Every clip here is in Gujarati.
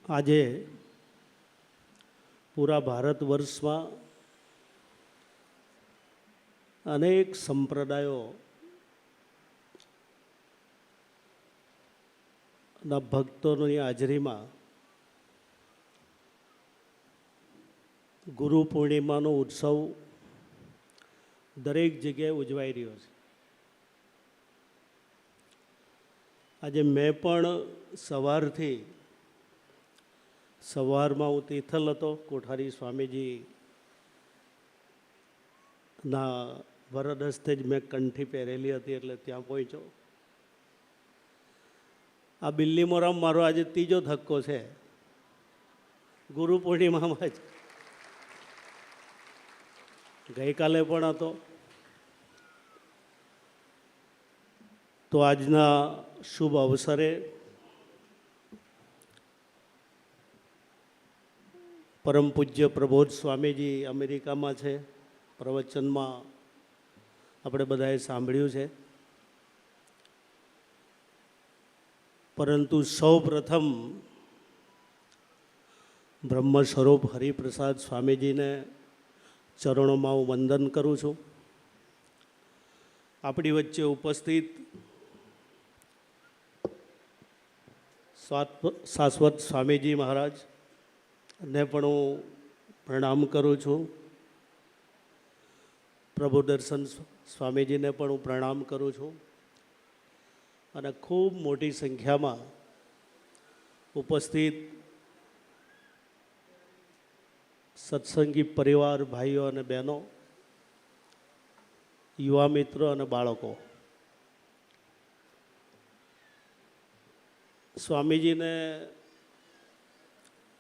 આજે પૂરા ભારત વર્ષમાં અનેક સંપ્રદાયોના ભક્તોની હાજરીમાં ગુરુ પૂર્ણિમાનો ઉત્સવ દરેક જગ્યાએ ઉજવાઈ રહ્યો છે. આજે મેં પણ સવારમાં હું તિથલ હતો. કોઠારી સ્વામીજીના વરદ હસ્તે જ મેં કંઠી પહેરેલી હતી એટલે ત્યાં પહોંચ્યો. આ બિલ્લીમોરામાં મારો આજે ત્રીજો ધક્કો છે ગુરુ પૂર્ણિમામાં જ. ગઈકાલે પણ હતો. તો આજના શુભ અવસરે પરમ પૂજ્ય પ્રબોધ સ્વામીજી અમેરિકામાં છે. પ્રવચનમાં આપણે બધાએ સાંભળ્યું છે. પરંતુ સૌ પ્રથમ બ્રહ્મ સ્વરૂપ હરિપ્રસાદ સ્વામીજીને ચરણોમાં હું વંદન કરું છું. આપણી વચ્ચે ઉપસ્થિત શાશ્વત સ્વામીજી મહારાજ ને પણ હું પ્રણામ કરું છું. પ્રભુ દર્શન સ્વામીજીને પણ હું પ્રણામ કરું છું. અને ખૂબ મોટી સંખ્યામાં ઉપસ્થિત સત્સંગી પરિવાર, ભાઈઓ અને બહેનો, યુવા મિત્રો અને બાળકો, સ્વામીજીને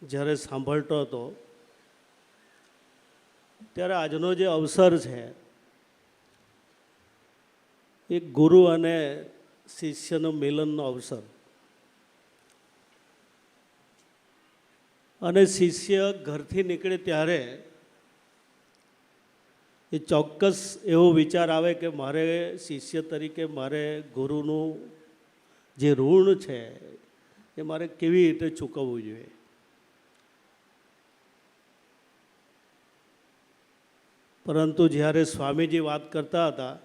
જ્યારે સાંભળતો હતો ત્યારે આજનો જે અવસર છે એ ગુરુ અને શિષ્યનો મિલનનો અવસર. અને શિષ્ય ઘરથી નીકળે ત્યારે એ ચોક્કસ એવો વિચાર આવે કે મારે શિષ્ય તરીકે મારે ગુરુનું જે ઋણ છે એ મારે કેવી રીતે ચૂકવવું જોઈએ. પરંતુ જ્યારે સ્વામીજી વાત કરતા હતા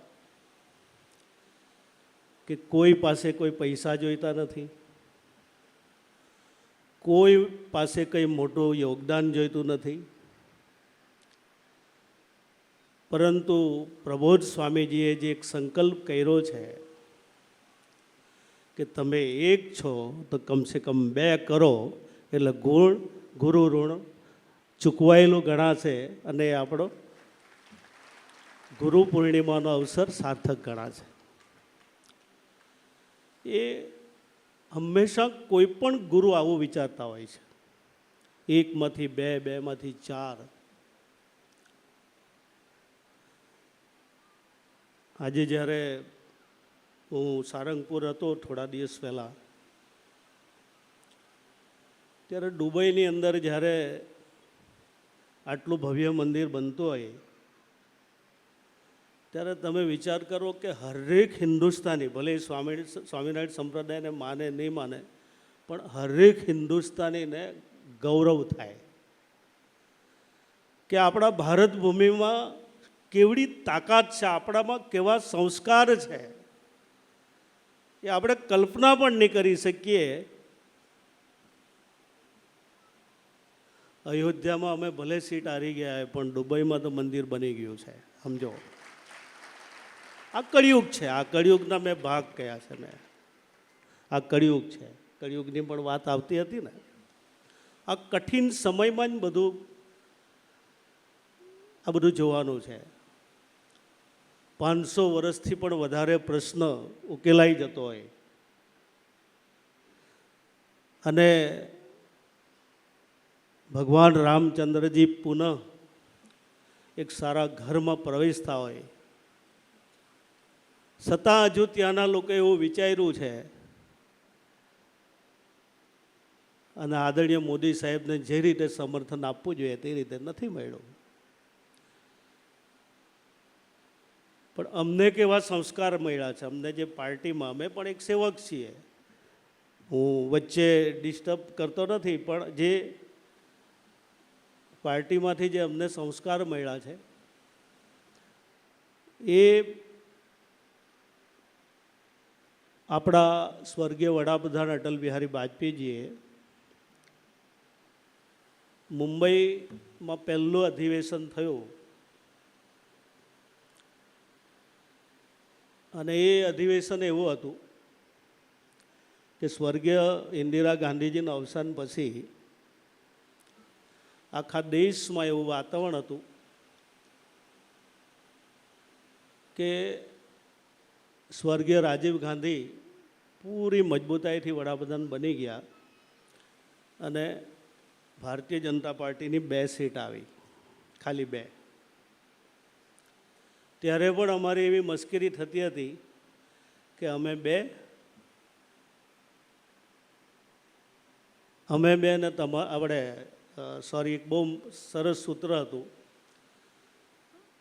કે કોઈ પાસે કોઈ પૈસા જોઈતા નથી, કોઈ પાસે કંઈ મોટું યોગદાન જોઈતું નથી, પરંતુ પ્રબોધ સ્વામીજીએ જે એક સંકલ્પ કર્યો છે કે તમે એક છો તો કમસે કમ 2 કરો એટલે ગુરુ ઋણ ચૂકવાયેલું ગણાશે અને આપણો ગુરુ પૂર્ણિમાનો અવસર સાર્થક ગણાશે. એ હંમેશા કોઈ પણ ગુરુ આવું વિચારતા હોય છે. 1માંથી 2, 2માંથી 4. આજે જ્યારે હું સારંગપુર હતો થોડા દિવસ પહેલાં, ત્યારે દુબઈની અંદર જ્યારે આટલું ભવ્ય મંદિર બનતું હોય ત્યારે તમે વિચાર કરો કે હરેક હિન્દુસ્તાની, ભલે સ્વામિનારાયણ સંપ્રદાયને માને નહીં માને, પણ હરેક હિન્દુસ્તાનીને ગૌરવ થાય કે આપણા ભારત ભૂમિમાં કેવડી તાકાત છે, આપણામાં કેવા સંસ્કાર છે એ આપણે કલ્પના પણ નહીં કરી શકીએ. અયોધ્યામાં અમે ભલે સીટ હારી ગયા પણ દુબઈમાં તો મંદિર બની ગયું છે. સમજો, આ કળિયુગ છે. આ કળિયુગના મેં ભાગ કયા છે. આ કળિયુગ છે. કળિયુગની પણ વાત આવતી હતી ને. આ કઠિન સમયમાં જ આ બધું જોવાનું છે. 500 વર્ષથી પણ વધારે પ્રશ્ન ઉકેલાઈ જતો હોય અને ભગવાન રામચંદ્રજી પુનઃ એક સારા ઘરમાં પ્રવેશતા હોય છતાં હજુ ત્યાંના લોકો એવું વિચાર્યું છે અને આદરણીય મોદી સાહેબને જે રીતે સમર્થન આપવું જોઈએ તે રીતે નથી મળ્યું. પણ અમને કેવા સંસ્કાર મળ્યા છે. અમને જે પાર્ટીમાં, અમે પણ એક સેવક છીએ, હું વચ્ચે ડિસ્ટર્બ કરતો નથી, પણ જે પાર્ટીમાંથી જે અમને સંસ્કાર મળ્યા છે એ આપણા સ્વર્ગીય વડાપ્રધાન અટલ બિહારી વાજપેયીજીએ મુંબઈમાં પહેલું અધિવેશન થયું અને એ અધિવેશન એવું હતું કે સ્વર્ગીય ઇન્દિરા ગાંધીજીના અવસાન પછી આખા દેશમાં એવું વાતાવરણ હતું કે સ્વર્ગીય રાજીવ ગાંધી પૂરી મજબૂતાઈથી વડાપ્રધાન બની ગયા અને ભારતીય જનતા પાર્ટીની 2 સીટ આવી, ખાલી 2. ત્યારે પણ અમારી એવી મશ્કરી થતી હતી કે અમે બે ને આપણે સોરી, એક બહુ સરસ સૂત્ર હતું,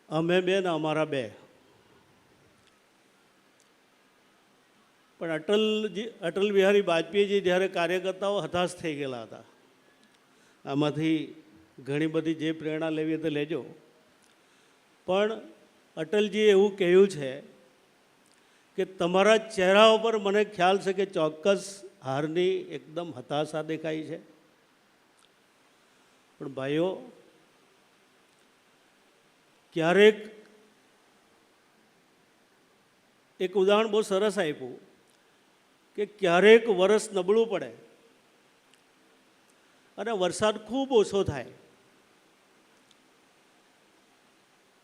અમે 2 ને અમારા 2. પણ અટલ બિહારી વાજપેયીજી જ્યારે કાર્યકર્તાઓ હતાશ થઈ ગયેલા હતા, આમાંથી ઘણી બધી જે પ્રેરણા લેવી તે લેજો, પણ અટલજીએ એવું કહ્યું છે કે તમારા ચહેરા ઉપર મને ખ્યાલ છે કે ચોક્કસ હારની એકદમ હતાશા દેખાય છે, પણ ભાઈઓ ક્યારેક એક ઉદાહરણ બહુ સરસ આપ્યું કે ક્યારેક વરસ નબળું પડે અને વરસાદ ખૂબ ઓછો થાય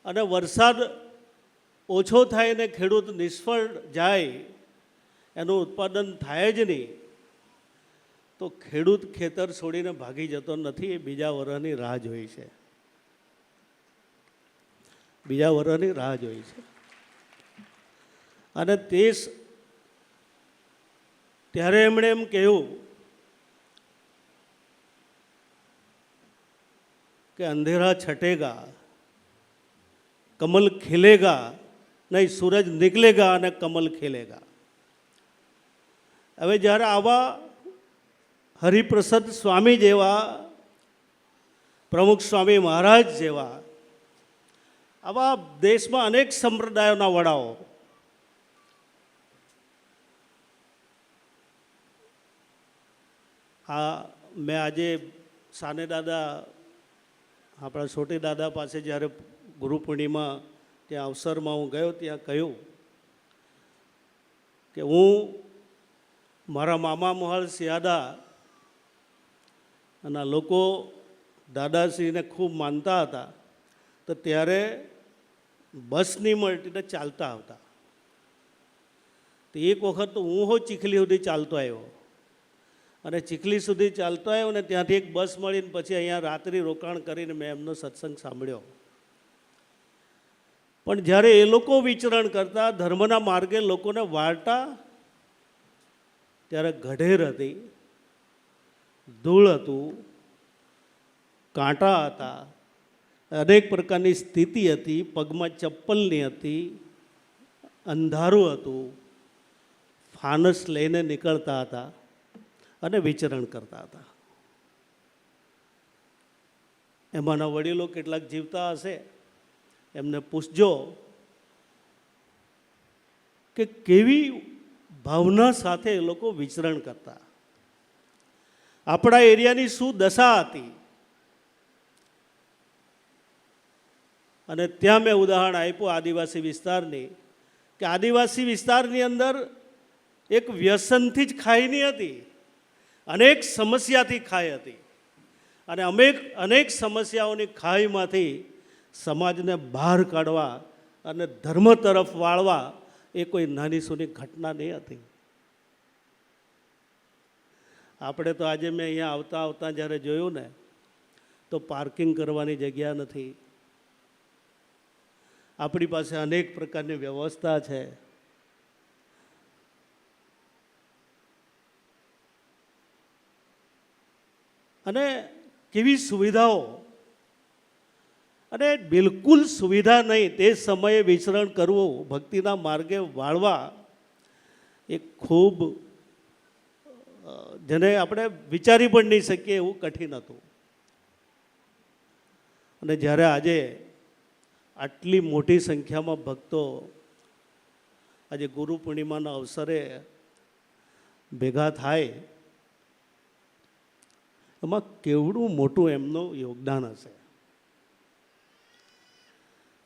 અને વરસાદ ઓછો થાય ને ખેડૂત નિષ્ફળ જાય, એનું ઉત્પાદન થાય જ નહીં, તો ખેડૂત ખેતર છોડીને ભાગી જતો નથી, એ બીજા વરસની રાહ જોઈ છે, બીજા વરસની રાહ જોઈ છે. અને ત્યારે એમણે એમ કહ્યું કે અંધેરા છટેગા, કમલ ખिलेगा, નહીં સૂરજ નિકલેગા અને કમલ ખिलेगा. હવે જ્યારે આવા હરિપ્રસાદ સ્વામી જેવા, પ્રમુખ સ્વામી મહારાજ જેવા આવા દેશમાં અનેક સંપ્રદાયોના વડાઓ મેં આજે સાને દાદા, આપણા છોટી દાદા પાસે જ્યારે ગુરુ પૂર્ણિમા ત્યાં અવસરમાં હું ગયો, ત્યાં કહ્યું કે હું મારા મામા મોહલ સિયાદા અને લોકો દાદાશ્રીને ખૂબ માનતા હતા, તો ત્યારે બસ નહીં મળતી તો ચાલતા આવતા. તો એક વખત તો હું ચીખલી સુધી ચાલતો આવ્યો અને ચીખલી સુધી ચાલતો આવ્યો ને ત્યાંથી એક બસ મળીને પછી અહીંયા રાત્રિ રોકાણ કરીને મેં એમનો સત્સંગ સાંભળ્યો. પણ જ્યારે એ લોકો વિચરણ કરતા, ધર્મના માર્ગે લોકોને વાળતા, ત્યારે ગઢેર હતી, ધૂળ હતું, કાંટા હતા, અનેક પ્રકારની સ્થિતિ હતી, પગમાં ચપ્પલની હતી, અંધારું હતું, ફાનસ લઈને નીકળતા હતા અને વિચરણ કરતા હતા. એમાંના વડીલો કેટલાક જીવતા હશે, એમને પૂછજો કે કેવી ભાવના સાથે એ લોકો વિચરણ કરતા, આપણા એરિયાની શું દશા હતી. અને ત્યાં મેં ઉદાહરણ આપ્યું આદિવાસી વિસ્તારની, કે આદિવાસી વિસ્તારની અંદર એક વ્યસનથી જ ખાઈ નહીં હતી, અનેક સમસ્યાથી ખાઈ હતી, અને અનેક સમસ્યાઓની ખાઈમાંથી સમાજને બહાર કાઢવા અને ધર્મ તરફ વાળવા એ કોઈ નાની સૂની ઘટના નહીં હતી. આપણે તો આજે મેં અહીંયા આવતા આવતા જ્યારે જોયું ને, તો પાર્કિંગ કરવાની જગ્યા નથી. આપણી પાસે અનેક પ્રકારની વ્યવસ્થા છે, અને કેવી સુવિધાઓ, અને બિલકુલ સુવિધા નહીં તે સમયે વિચરણ કરવું, ભક્તિના માર્ગે વાળવા એ ખૂબ જેને આપણે વિચારી પણ નહીં શકીએ એવું કઠિન હતું. અને જ્યારે આજે આટલી મોટી સંખ્યામાં ભક્તો આજે ગુરુ પૂર્ણિમાના અવસરે ભેગા થાય, એમાં કેવડું મોટું એમનું યોગદાન હશે.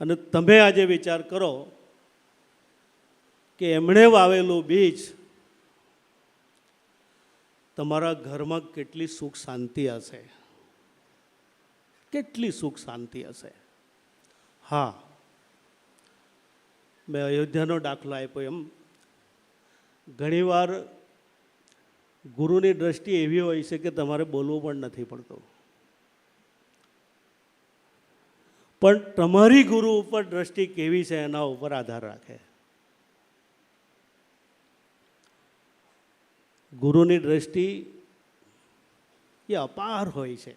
અને તમે આજે વિચાર કરો કે એમણે વાવેલું બીજ તમારા ઘરમાં કેટલી સુખ શાંતિ હશે, કેટલી સુખ શાંતિ હશે. હા, મેં અયોધ્યાનો દાખલો આપ્યો એમ ઘણીવાર ગુરુની દ્રષ્ટિ એવી હોય છે કે તમારે બોલવું પણ નથી પડતું, પણ તમારી ગુરુ ઉપર દ્રષ્ટિ કેવી છે એના ઉપર આધાર રાખે. ગુરુની દ્રષ્ટિ એ અપાર હોય છે,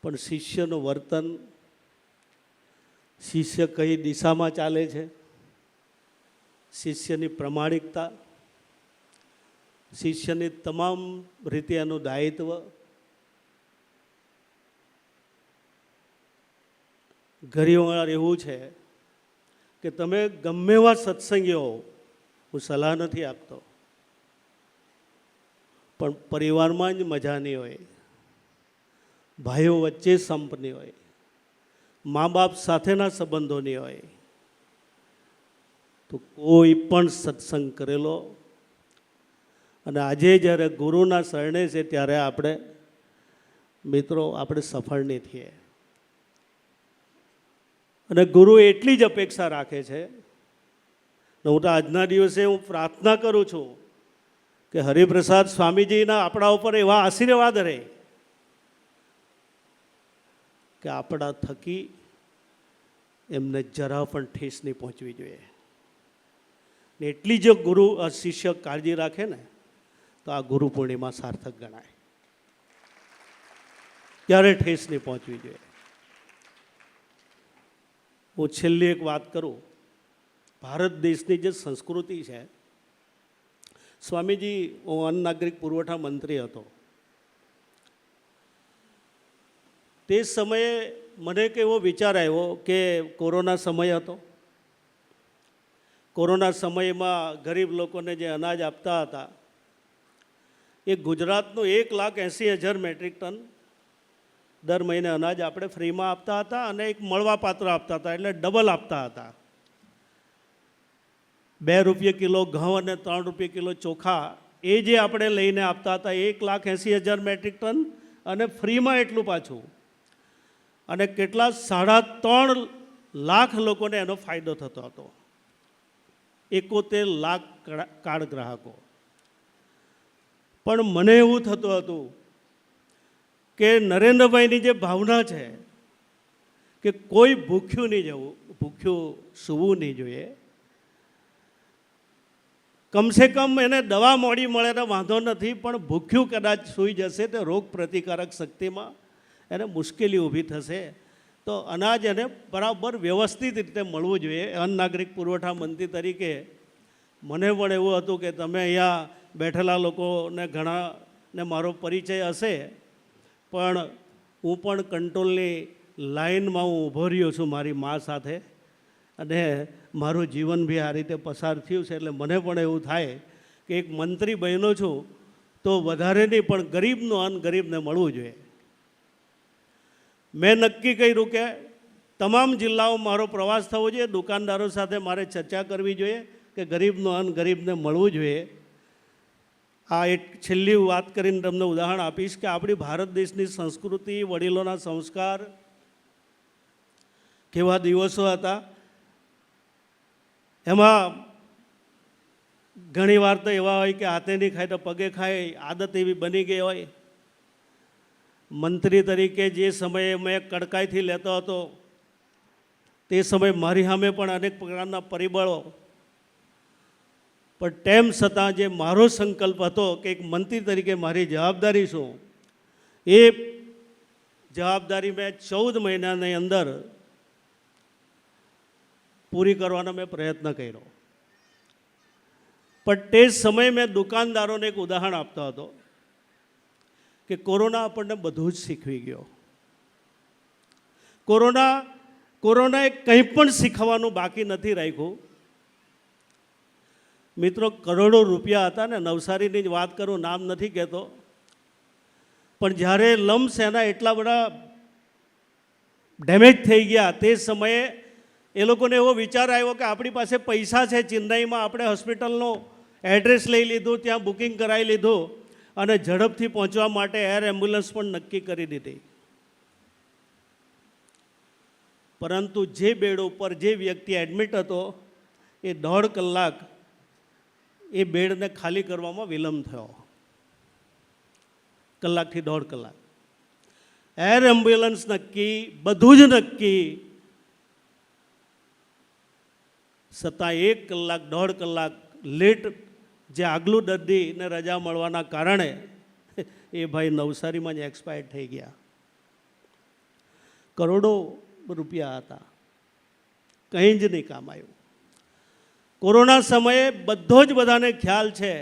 પણ શિષ્યનું વર્તન, શિષ્ય કઈ દિશામાં ચાલે છે, શિષ્યની પ્રમાણિકતા, શિષ્યની તમામ રીતે એનું દાયિત્વ, ઘણીવાર એવું છે કે તમે ગમે એવા સત્સંગીઓ, હું સલાહ નથી આપતો, પણ પરિવારમાં જ મજા નહીં હોય, ભાઈઓ વચ્ચે સંપ નહીં હોય, મા બાપ સાથેના સંબંધો નહીં હોય, તો કોઈ પણ સત્સંગ કરેલો અને આજે જ્યારે ગુરુના શરણે છે ત્યારે આપણે મિત્રો આપણે સફળ નહીં થઈએ. અને ગુરુ એટલી જ અપેક્ષા રાખે છે. હું તો આજના દિવસે હું પ્રાર્થના કરું છું કે હરિપ્રસાદ સ્વામીજીના આપણા ઉપર એવા આશીર્વાદ રહે કે આપણા થકી એમને જરા પણ ઠેસ નહીં પહોંચવી જોઈએ. ને એટલી જો ગુરુ શિષ્ય કાળજી રાખે ને તો આ ગુરુ પૂર્ણિમા સાર્થક ગણાય. ક્યારે ઠેસ નહીં પહોંચવી જોઈએ. હું છેલ્લી એક વાત કરું. ભારત દેશની જે સંસ્કૃતિ છે, સ્વામીજી, હું અન્ન નાગરિક પુરવઠા મંત્રી હતો તે સમયે મને એક એવો વિચાર આવ્યો કે કોરોના સમય હતો, કોરોના સમયમાં ગરીબ લોકોને જે અનાજ આપતા હતા એ ગુજરાતનું 1,80,000 મેટ્રિક ટન દર મહિને અનાજ આપણે ફ્રીમાં આપતા હતા અને એક મળવાપાત્ર આપતા હતા, એટલે ડબલ આપતા હતા. 2 રૂપિયા કિલો ઘઉં અને 3 રૂપિયા કિલો ચોખા એ જે આપણે લઈને આપતા હતા 1,80,000 મેટ્રિક ટન અને ફ્રીમાં એટલું પાછું, અને કેટલા 3.5 લાખ લોકોને એનો ફાયદો થતો હતો. 71 લાખ કાર્ડ ગ્રાહકો. પણ મને એવું થતું હતું કે નરેન્દ્રભાઈની જે ભાવના છે કે કોઈ ભૂખ્યું નહીં જવું, ભૂખ્યું સૂવું નહીં જોઈએ, કમસે કમ એને દવા મોડી મળે તો વાંધો નથી, પણ ભૂખ્યું કદાચ સૂઈ જશે તો રોગ પ્રતિકારક શક્તિમાં એને મુશ્કેલી ઊભી થશે. તો અનાજ એને બરાબર વ્યવસ્થિત રીતે મળવું જોઈએ. અન્ન નાગરિક પુરવઠા મંત્રી તરીકે મને પણ એવું હતું કે તમે અહીંયા બેઠેલા લોકોને ઘણાને મારો પરિચય હશે, પણ હું પણ કંટ્રોલની લાઇનમાં હું ઊભો રહ્યો છું મારી મા સાથે, અને મારું જીવન બી આ રીતે પસાર થયું છે. એટલે મને પણ એવું થાય કે એક મંત્રી બન્યો છું તો વધારે નહીં પણ ગરીબનું અન્ન ગરીબને મળવું જોઈએ. મેં નક્કી કર્યું કે તમામ જિલ્લાઓમાં મારો પ્રવાસ થવો જોઈએ, દુકાનદારો સાથે મારે ચર્ચા કરવી જોઈએ કે ગરીબનું અન્ન ગરીબને મળવું જોઈએ. આ એક છેલ્લી વાત કરીને તમને ઉદાહરણ આપીશ કે આપણી ભારત દેશની સંસ્કૃતિ, વડીલોના સંસ્કાર, કેવા દિવસો હતા. એમાં ઘણી વાર તો એવા હોય કે હાથે નહીં ખાય તો પગે ખાય, આદત એવી બની ગઈ હોય. મંત્રી તરીકે જે સમયે મેં કડકાઈથી લેતો હતો તે સમયે મારી સામે પણ અનેક પ્રકારના પરિબળો, પણ તેમ છતાં જે મારો સંકલ્પ હતો કે એક મંત્રી તરીકે મારી જવાબદારી શું, એ જવાબદારી મેં 14 મહિનાની અંદર પૂરી કરવાનો મેં પ્રયત્ન કર્યો. પણ તે સમયે મેં દુકાનદારોને એક ઉદાહરણ આપતો હતો કે કોરોના આપણને બધું જ શીખવી ગયો. કોરોનાએ કંઈ પણ શીખવાનું બાકી નથી રાખ્યું. મિત્રો, કરોડો રૂપિયા હતા ને, નવસારીની જ વાત કરું, નામ નથી કહેતો, પણ જ્યારે લમ્સ એના એટલા બધા ડેમેજ થઈ ગયા તે સમયે એ લોકોને એવો વિચાર આવ્યો કે આપણી પાસે પૈસા છે, ચેન્નાઈમાં આપણે હોસ્પિટલનો એડ્રેસ લઈ લીધું, ત્યાં બુકિંગ કરાવી લીધું અને ઝડપથી પહોંચવા માટે એર એમ્બ્યુલન્સ પણ નક્કી કરી દીધી. પરંતુ જે બેડ ઉપર જે વ્યક્તિ એડમિટ હતો એ 1.5 કલાક એ બેડને ખાલી કરવામાં વિલંબ થયો. કલાકથી 1.5 કલાક. એર એમ્બ્યુલન્સ નક્કી, બધું જ નક્કી, છતાં 1 કલાક 1.5 કલાક લેટ જે આગલું દર્દીને રજા મળવાના કારણે એ ભાઈ નવસારીમાં જ એક્સપાયર થઈ ગયા. કરોડો રૂપિયા હતા, કંઈ જ નહીં કામ આવ્યું. કોરોના સમયે બધો જ બધાને ખ્યાલ છે,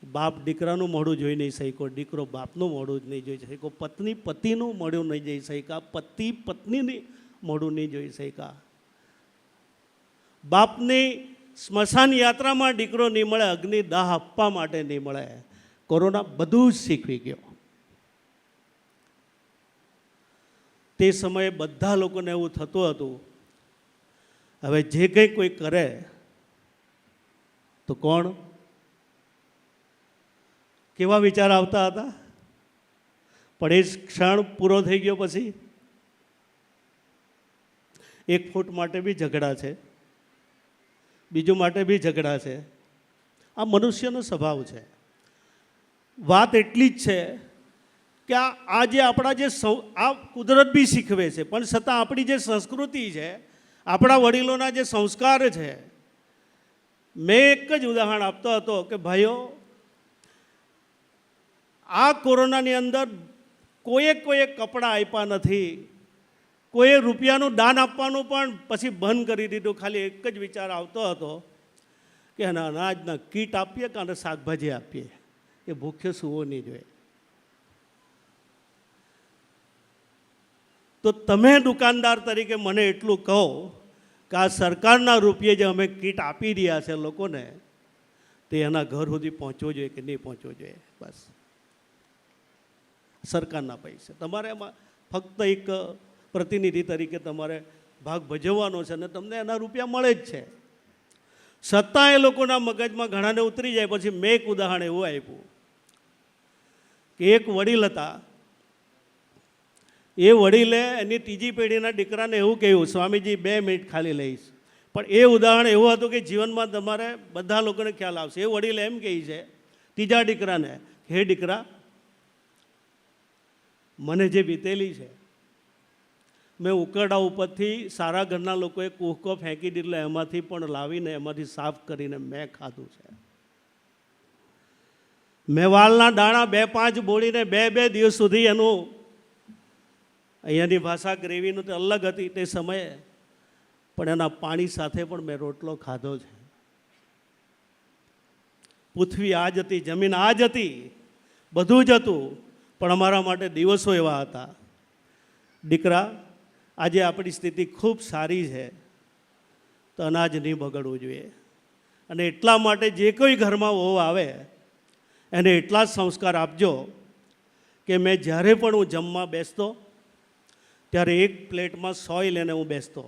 બાપ દીકરાનું મોઢું જોઈ નહીં શક્યો, દીકરો બાપનું મોઢું જ નહીં જોઈ શક્યો, પત્ની પતિનું મોઢું નહીં જોઈ શક્યા, પતિ પત્નીની મોઢું નહીં જોઈ શક્યા. બાપની સ્મશાન યાત્રામાં દીકરો નહીં મળે, અગ્નિ દાહ આપવા માટે નહીં મળે. કોરોના બધું જ શીખવી ગયો. તે સમયે બધા લોકોને એવું થતું હતું, હવે જે કંઈ કોઈ કરે તો કોણ? કેવા વિચાર આવતા હતા? પણ એ ક્ષણ પૂરો થઈ ગયો પછી 1 ફૂટ માટે બી ઝઘડા છે, બીજું માટે બી ઝઘડા છે. આ મનુષ્યનો સ્વભાવ છે. વાત એટલી જ છે કે આ જે આપણા જે આ કુદરત બી શીખવે છે, પણ છતાં આપણી જે સંસ્કૃતિ છે, આપણા વડીલોના જે સંસ્કાર છે. મેં એક જ ઉદાહરણ આપતો હતો કે ભાઈઓ, આ કોરોનાની અંદર કોઈએ કપડાં આપ્યા નથી, કોઈએ રૂપિયાનું દાન આપવાનું પણ પછી બંધ કરી દીધું. ખાલી એક જ વિચાર આવતો હતો કે એના અનાજના કીટ આપીએ કે અને શાકભાજી આપીએ, એ ભૂખ્યો સૂવો નહીં જોઈએ. તો તમે દુકાનદાર તરીકે મને એટલું કહો કે આ સરકારના રૂપિયે જે અમે કીટ આપી રહ્યા છે લોકોને, તે એના ઘર સુધી પહોંચવો જોઈએ કે નહીં પહોંચવો જોઈએ? બસ, સરકારના પૈસા તમારે એમાં ફક્ત એક પ્રતિનિધિ તરીકે તમારે ભાગ ભજવવાનો છે અને તમને એના રૂપિયા મળે જ છે. છતાં એ લોકોના મગજમાં ઘણાને ઉતરી જાય. પછી મેં એક ઉદાહરણ એવું આપ્યું કે એક વડીલ હતા, એ વડીલે એની ત્રીજી પેઢીના દીકરાને એવું કહ્યું, સ્વામીજી 2 મિનિટ ખાલી લઈશ. પણ એ ઉદાહરણ એવું હતું કે જીવનમાં તમારે બધા લોકોને ખ્યાલ આવશે. એ વડીલ એમ કહે છે ત્રીજા દીકરાને, હે દીકરા, મને જે વીતેલી છે, મેં ઉકરડા ઉપરથી સારા ઘરના લોકોએ કૂહકો ફેંકી દીધો, એમાંથી પણ લાવીને એમાંથી સાફ કરીને મેં ખાધું છે. મેં વાલના દાણા 2-5 બોળીને 2 દિવસ સુધી એનું, અહીંયાની ભાષા ગ્રેવીનું તે અલગ હતી તે સમયે, પણ એના પાણી સાથે પણ મેં રોટલો ખાધો છે. પૃથ્વી આ જ હતી, જમીન આ જ હતી, બધું જ હતું, પણ અમારા માટે દિવસો એવા હતા. દીકરા, આજે આપણી સ્થિતિ ખૂબ સારી છે, તો અનાજ નહીં બગડવું જોઈએ. અને એટલા માટે જે કોઈ ઘરમાં વહુ આવે એને એટલા જ સંસ્કાર આપજો કે મેં જ્યારે પણ હું જમવા બેસતો ત્યારે એક પ્લેટમાં સોય લઈને હું બેસતો.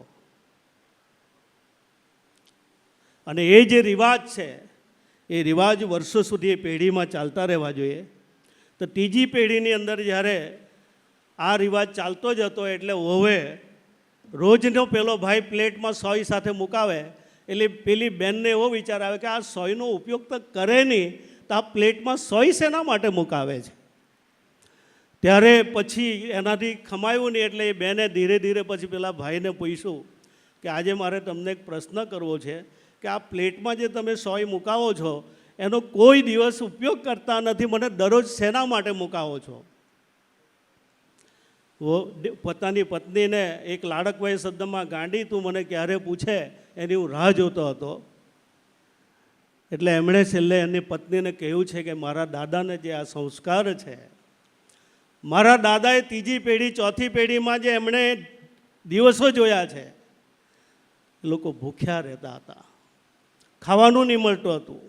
અને એ જે રિવાજ છે એ રિવાજ વર્ષો સુધી એ પેઢીમાં ચાલતા રહેવા જોઈએ. તો ત્રીજી પેઢીની અંદર જ્યારે આ રિવાજ ચાલતો જ હતો, એટલે વહુએ રોજનો પેલો ભાઈ પ્લેટમાં સોય સાથે મુકાવે, એટલે પેલી બેનને એવો વિચાર આવે કે આ સોયનો ઉપયોગ તો કરે નહીં, તો આ પ્લેટમાં સોય શેના માટે મુકાવે છે? ત્યારે પછી એનાથી ખમાયું નહીં, એટલે એ બેને ધીરે ધીરે પછી પેલા ભાઈને પૂછ્યું કે આજે મારે તમને એક પ્રશ્ન કરવો છે કે આ પ્લેટમાં જે તમે સોય મુકાવો છો એનો કોઈ દિવસ ઉપયોગ કરતા નથી, મને દરરોજ શેના માટે મુકાવો છો? પોતાની પત્નીને એક લાડકવાઈ શબ્દમાં, ગાંડી તું મને ક્યારે પૂછે, એની હું રાહ જોતો હતો. એટલે એમણે છેલ્લે એની પત્નીને કહ્યું છે કે મારા દાદાને જે આ સંસ્કાર છે, મારા દાદાએ ત્રીજી પેઢી ચોથી પેઢીમાં જે એમણે દિવસો જોયા છે, એ લોકો ભૂખ્યા રહેતા હતા, ખાવાનું નહીં મળતું હતું,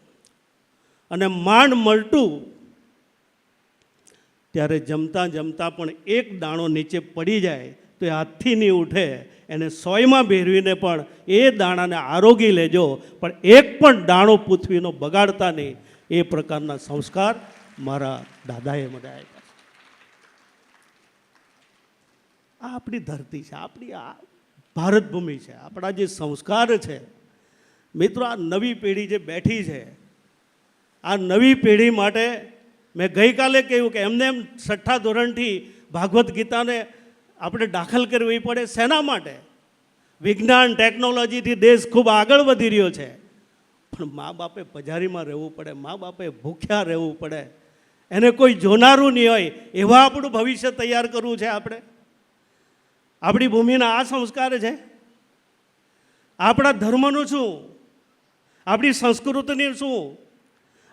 અને માંડ મળતું ત્યારે જમતા જમતા પણ એક દાણો નીચે પડી જાય તો એ હાથથી નહીં ઉઠે, એને સોયમાં ભેરવીને પણ એ દાણાને આરોગી લેજો, પણ એક પણ દાણો પૃથ્વીનો બગાડતા નહીં. એ પ્રકારના સંસ્કાર મારા દાદાએ મને આપ્યા. આ આપણી ધરતી છે, આપણી આ ભારત ભૂમિ છે, આપણા જે સંસ્કાર છે. મિત્રો, આ નવી પેઢી જે બેઠી છે, આ નવી પેઢી માટે મેં ગઈકાલે કહ્યું કે એમને એમ 6ઠ્ઠા ધોરણથી ભાગવદ્ ગીતાને આપણે દાખલ કરવી પડે. શેના માટે? વિજ્ઞાન ટેકનોલોજીથી દેશ ખૂબ આગળ વધી રહ્યો છે, પણ મા બાપે પજારીમાં રહેવું પડે, મા બાપે ભૂખ્યા રહેવું પડે, એને કોઈ જોનારું નહીં હોય એવા આપણું ભવિષ્ય તૈયાર કરવું છે. આપણી ભૂમિના આ સંસ્કાર છે. આપણા ધર્મનું શું, આપણી સંસ્કૃતિની શું,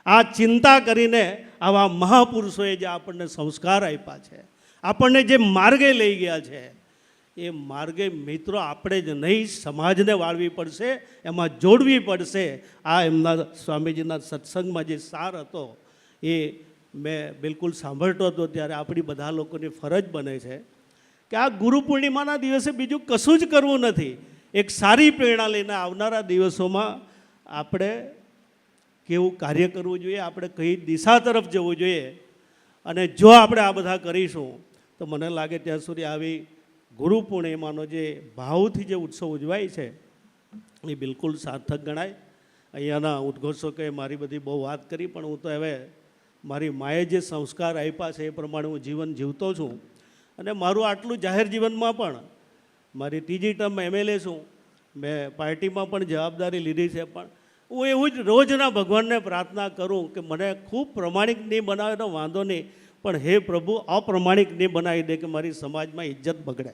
આ ચિંતા કરીને આવા મહાપુરુષોએ જે આપણને સંસ્કાર આપ્યા છે, આપણને જે માર્ગે લઈ ગયા છે, એ માર્ગે મિત્રો આપણે જ નહીં, સમાજને વાળવી પડશે, એમાં જોડવી પડશે. આ એમના સ્વામીજીના સત્સંગમાં જે સાર હતો એ મેં બિલકુલ સાંભળતો હતો ત્યારે આપણી બધા લોકોની ફરજ બને છે કે આ ગુરુ પૂર્ણિમાના દિવસે બીજું કશું જ કરવું નથી. એક સારી પ્રેરણા લઈને આવનારા દિવસોમાં આપણે કેવું કાર્ય કરવું જોઈએ, આપણે કઈ દિશા તરફ જવું જોઈએ. અને જો આપણે આ બધા કરીશું તો મને લાગે ત્યાં સુધી આવી ગુરુ પૂર્ણિમાનો જે ભાવથી જે ઉત્સવ ઉજવાય છે એ બિલકુલ સાર્થક ગણાય. અહીંયાના ઉદ્ઘોષકોએ મારી બધી બહુ વાત કરી, પણ હું તો હવે મારી માએ જે સંસ્કાર આપ્યા છે એ પ્રમાણે હું જીવન જીવતો છું. અને મારું આટલું જાહેર જીવનમાં પણ મારી ત્રીજી ટર્મ MLA છું, મેં પાર્ટીમાં પણ જવાબદારી લીધી છે, પણ હું એવું જ રોજના ભગવાનને પ્રાર્થના કરું કે મને ખૂબ પ્રમાણિક નહીં બનાવે તો વાંધો નહીં, પણ હે પ્રભુ અપ્રમાણિક નહીં બનાવી દે કે મારી સમાજમાં ઇજ્જત બગડે.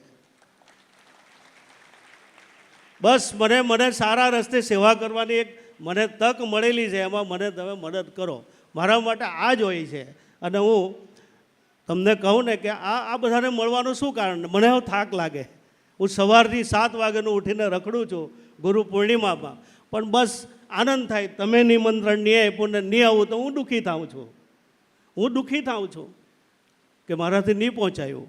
બસ મને સારા રસ્તે સેવા કરવાની એક મને તક મળેલી છે, એમાં મને તમે મદદ કરો. મારા માટે આ જ હોય છે. અને હું તમને કહું ને કે આ બધાને મળવાનું શું કારણ? મને હવે થાક લાગે. હું સવારથી 7 વાગ્યાનું ઉઠીને રખડું છું ગુરુ પૂર્ણિમામાં, પણ બસ આનંદ થાય. તમે નિમંત્રણ નહીં આપ્યું ને નહીં આવું તો હું દુઃખી થાઉં છું કે મારાથી નહીં પહોંચાયું.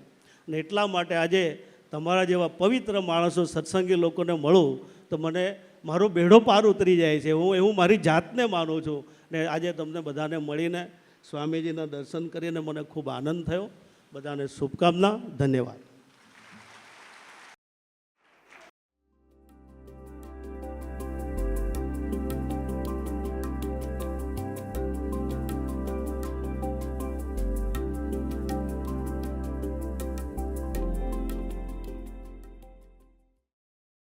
ને એટલા માટે આજે તમારા જેવા પવિત્ર માણસો, સત્સંગી લોકોને મળું તો મને મારો બેડો પાર ઉતરી જાય છે. હું એવું મારી જાતને માનું છું. ને આજે તમને બધાને મળીને સ્વામીજીના દર્શન કરીને મને ખૂબ આનંદ થયો. બધાને શુભકામના. ધન્યવાદ.